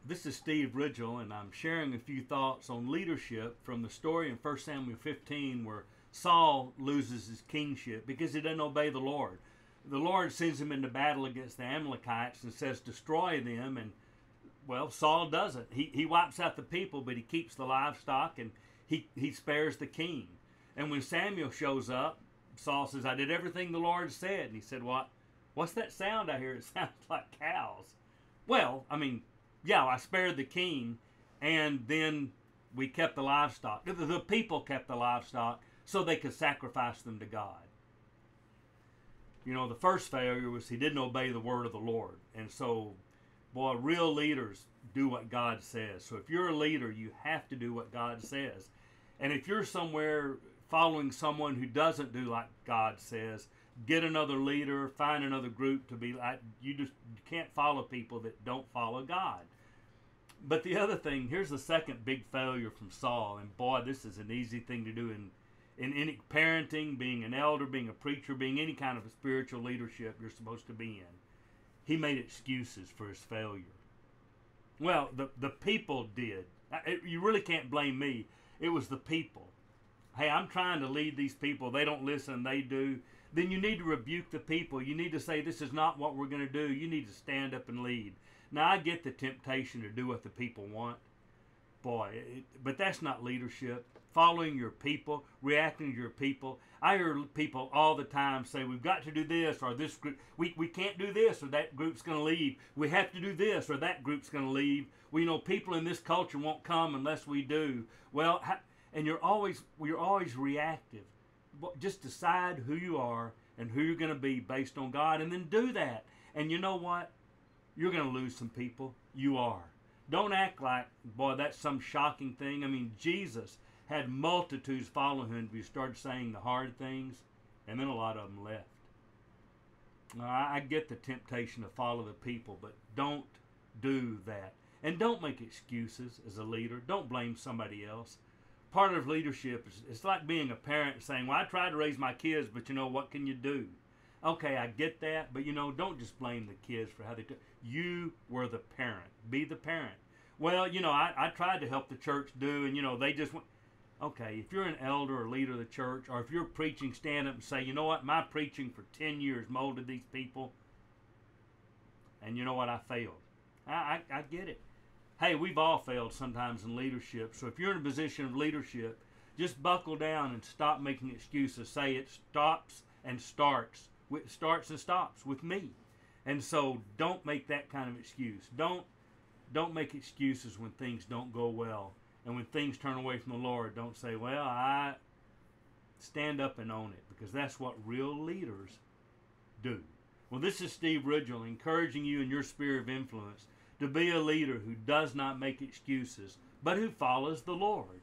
This is Steve Ridgel, and I'm sharing a few thoughts on leadership from the story in 1 Samuel 15 where Saul loses his kingship because he doesn't obey the Lord. The Lord sends him into battle against the Amalekites and says, destroy them, and well, Saul doesn't. He wipes out the people, but he keeps the livestock, and he spares the king. And when Samuel shows up, Saul says, I did everything the Lord said. And he said, what's that sound I hear? It sounds like cows. Well, yeah, I spared the king, and then we kept the livestock. The people kept the livestock so they could sacrifice them to God. You know, the first failure was he didn't obey the word of the Lord. And so, boy, real leaders do what God says. So if you're a leader, you have to do what God says. And if you're somewhere following someone who doesn't do like God says, get another leader, find another group to be like. You can't follow people that don't follow God. But the other thing, here's the second big failure from Saul. And boy, this is an easy thing to do in any parenting, being an elder, being a preacher, being any kind of a spiritual leadership you're supposed to be in. He made excuses for his failure. Well, the people did. You really can't blame me. It was the people. Hey, I'm trying to lead these people. They don't listen. They do. Then you need to rebuke the people. You need to say, this is not what we're going to do. You need to stand up and lead. Now, I get the temptation to do what the people want. Boy, but that's not leadership. Following your people, reacting to your people. I hear people all the time say, we've got to do this, or this group, we can't do this, or that group's going to leave. We have to do this, or that group's going to leave. Well, you know, people in this culture won't come unless we do. Well, and you're always reactive. Just decide who you are and who you're going to be based on God, and then do that. And you know what? You're going to lose some people. You are. Don't act like, boy, that's some shocking thing. Jesus had multitudes following him if he started saying the hard things, and then a lot of them left. Now, I get the temptation to follow the people, but don't do that. And don't make excuses as a leader. Don't blame somebody else. Part of leadership is it's like being a parent saying, well, I tried to raise my kids, but you know, what can you do? Okay, I get that, but you know, don't just blame the kids for how they do. You were the parent. Be the parent. Well, you know, I tried to help the church do, and you know, they just went. Okay, if you're an elder or leader of the church, or if you're preaching, stand up and say, you know what, my preaching for 10 years molded these people, and you know what, I failed. I get it. Hey, we've all failed sometimes in leadership, so if you're in a position of leadership, just buckle down and stop making excuses. Say it stops and starts. It starts and stops with me. And so don't make that kind of excuse. Don't make excuses when things don't go well. And when things turn away from the Lord, don't say, well, I stand up and own it, because that's what real leaders do. Well, this is Steve Ridgel encouraging you in your sphere of influence to be a leader who does not make excuses, but who follows the Lord.